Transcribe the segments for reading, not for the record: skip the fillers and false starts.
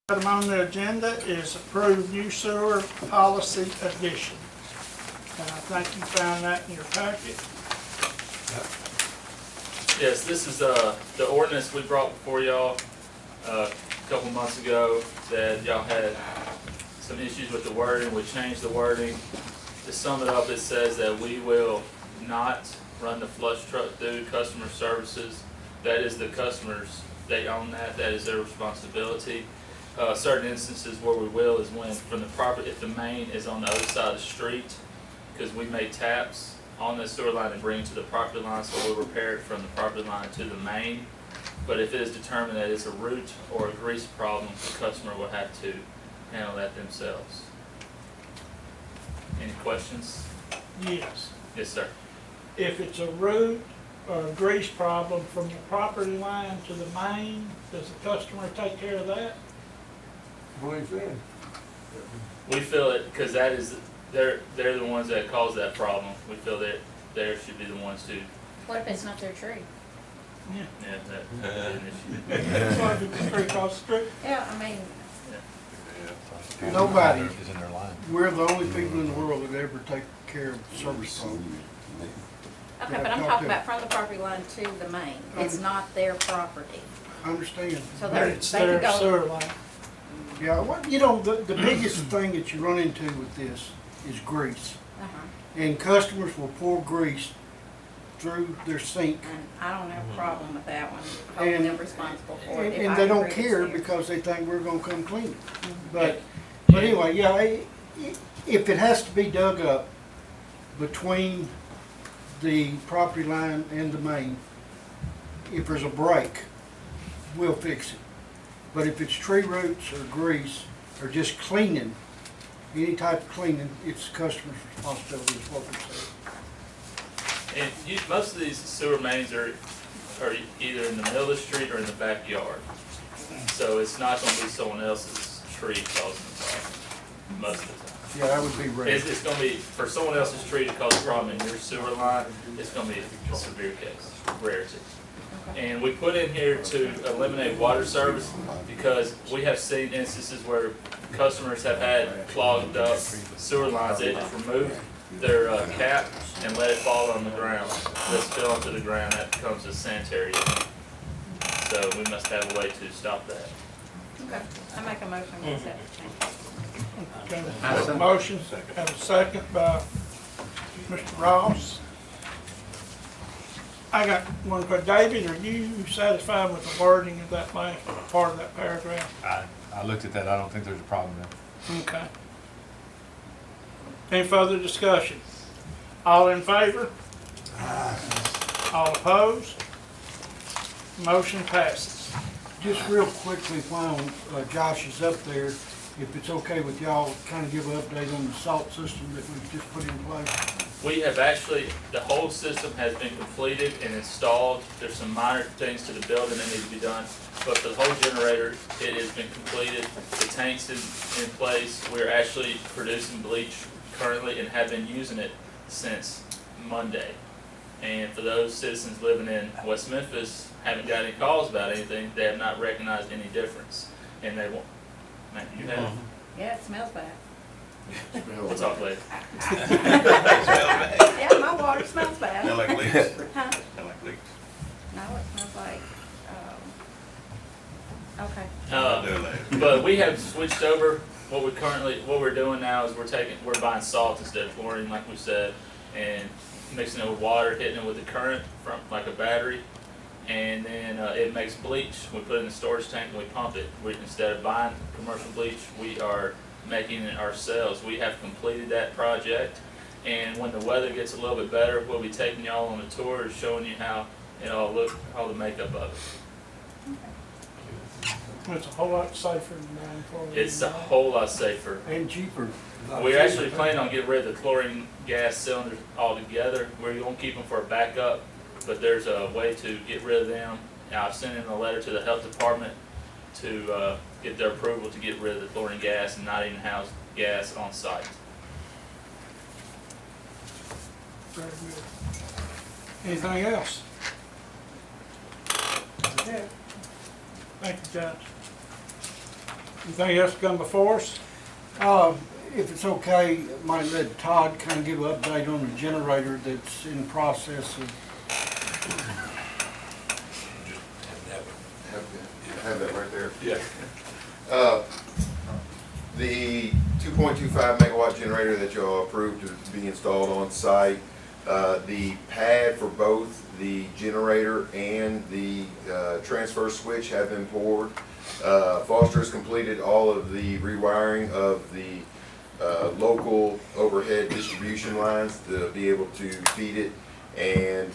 Item on the agenda is approved new sewer policy addition. And I think you found that in your packet. Yes, this is the ordinance we brought before y'all a couple months ago that y'all had some issues with the wording. We changed the wording. To sum it up, it says that we will not run the flush truck through customer services. That is the customers, they own that, that is their responsibility. Certain instances where we will is when from the property, if the main is on the other side of the street, because we made taps on the sewer line and bring it to the property line, so we'll repair it from the property line to the main. But if it is determined that it's a root or a grease problem, the customer will have to handle that themselves. Any questions? Yes. Yes, sir. If it's a root or a grease problem from the property line to the main, does the customer take care of that? What are you saying? We feel it because that is they're the ones that cause that problem. We feel that they should be the ones to. What if it's not their tree? Yeah. Yeah, that is an issue. That's why it's straight across the street. Yeah, I mean, Nobody. Is in their line. We're the only people in the world that ever take care of service problems. okay, but I'm talking about from the property line to the main. It's not their property. I understand. So But they it's they could their go, sewer line. Yeah, what, you know, the biggest thing that you run into with this is grease. uh-huh, And customers will pour grease through their sink. and I don't have a problem with that one, holding them responsible for it. if And I they don't agree it's care theirs. because they think we're gonna come clean it. Mm-hmm. But anyway, yeah, if it has to be dug up between the property line and the main, if there's a break, we'll fix it. But if it's tree roots or grease or just cleaning, any type of cleaning, it's the customer's responsibility is what we're saying. And most of these sewer mains are either in the middle of the street or in the backyard. So it's not going to be someone else's tree causing the problem most of the time. Yeah, that would be rare. It's going to be, for someone else's tree to cause a problem in your sewer line, it's going to be a severe case, rarity. And we put in here to eliminate water service because we have seen instances where customers have had clogged up sewer lines. They just remove their cap and let it fall on the ground. Let it spill onto the ground. That becomes a sanitary issue. So we must have a way to stop that. Okay, I make a motion to accept the change. Okay, have a motion, have a second by Mr. Ross. I got one for David. Are you satisfied with the wording of that last part of that paragraph? I looked at that, I don't think there's a problem there. Okay. Any further discussion? All in favor? All opposed? Motion passes. Just real quickly, while Josh is up there, if it's okay with y'all, kind of give an update on the salt system that we've just put in place. We have actually, the whole system has been completed and installed. There's some minor things to the building that need to be done, but for the whole generator, it has been completed. The tank's in place. We're actually producing bleach currently and have been using it since Monday. And for those citizens living in West Memphis, haven't got any calls about anything. They have not recognized any difference, and they won't. Man, you have. Yeah, it smells bad. We'll talk later. Yeah, my water smells bad. Smell like leaks. Huh? Smell like leaks. No, it smells like, okay. I'll do it later. But we have switched over. What we're doing now is we're buying salt instead of chlorine, like we said, and mixing it with water, hitting it with the current from like a battery, and then it makes bleach. We put it in the storage tank and we pump it. Instead of buying commercial bleach, we are making it ourselves. We have completed that project, and when the weather gets a little bit better, we'll be taking y'all on a tour, showing you how it all looks, all the makeup of it. It's a whole lot safer than buying chlorine. It's a whole lot safer. And cheaper. We're actually planning on getting rid of the chlorine gas cylinders altogether. We're going to keep them for a backup, but there's a way to get rid of them. I've sent in a letter to the health department to get their approval to get rid of the chlorine gas and not even house gas on site. Very good. Anything else? Thank you, Judge. Anything else to come before us? If it's okay, might let Todd kind of give an update on the generator that's in the process of, Have that right there. Yeah. The 2.25 megawatt generator that y'all approved to be installed on site, the pad for both the generator and the transfer switch have been poured. Foster has completed all of the rewiring of the local overhead distribution lines to be able to feed it. And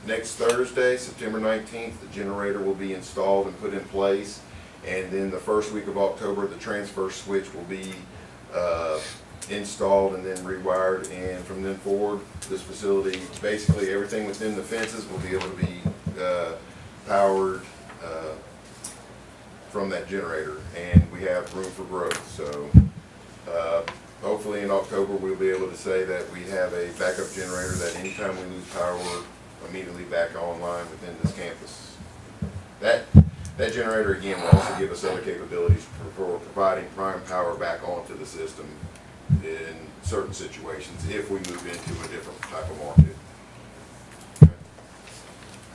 next Thursday, September 19th, the generator will be installed and put in place. And then the first week of October, the transfer switch will be installed and then rewired. And from then forward, this facility, basically everything within the fences will be able to be powered from that generator. And we have room for growth. So hopefully in October, we'll be able to say that we have a backup generator that anytime we lose power, we're immediately back online within this campus. That generator, again, will also give us other capabilities for providing prime power back onto the system in certain situations if we move into a different type of market.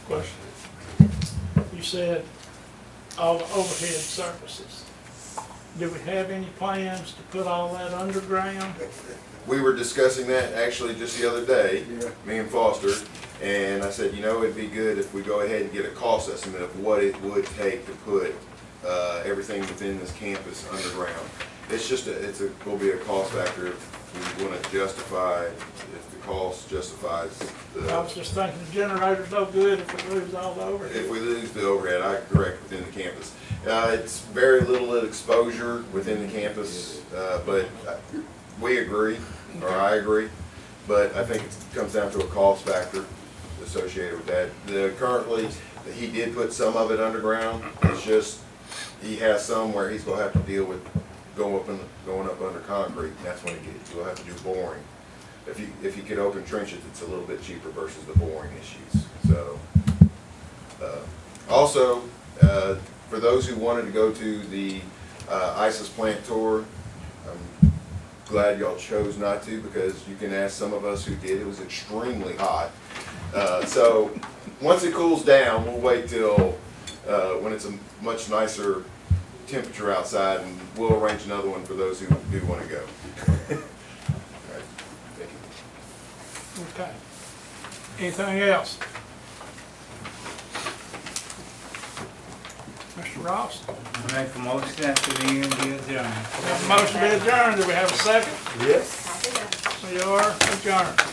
Question. You said all the overhead services. Do we have any plans to put all that underground? We were discussing that actually just the other day, me and Foster, and I said, you know, it'd be good if we go ahead and get a cost estimate of what it would take to put everything within this campus underground. Will be a cost factor if we want to justify, if the cost justifies I was just thinking the generator's no good if we lose all the overhead. if we lose the overhead, I correct, within the campus. It's very little exposure within the campus, but we agree, or I agree, but I think it comes down to a cost factor associated with that. Currently, he did put some of it underground. It's just, he has some where he's gonna have to deal with going up under concrete, and that's when you'll have to do boring. If you could open trenches, it's a little bit cheaper versus the boring issues. So, also, for those who wanted to go to the ISIS plant tour, I'm glad y'all chose not to, because you can ask some of us who did. It was extremely hot. So once it cools down, we'll wait till when it's a much nicer temperature outside, and we'll arrange another one for those who do want to go. All right. Thank you. Okay. Anything else? Mr. Ross? Make a motion after the end be adjourned. We have a motion to adjourn. Do we have a second? Yes. We are adjourned.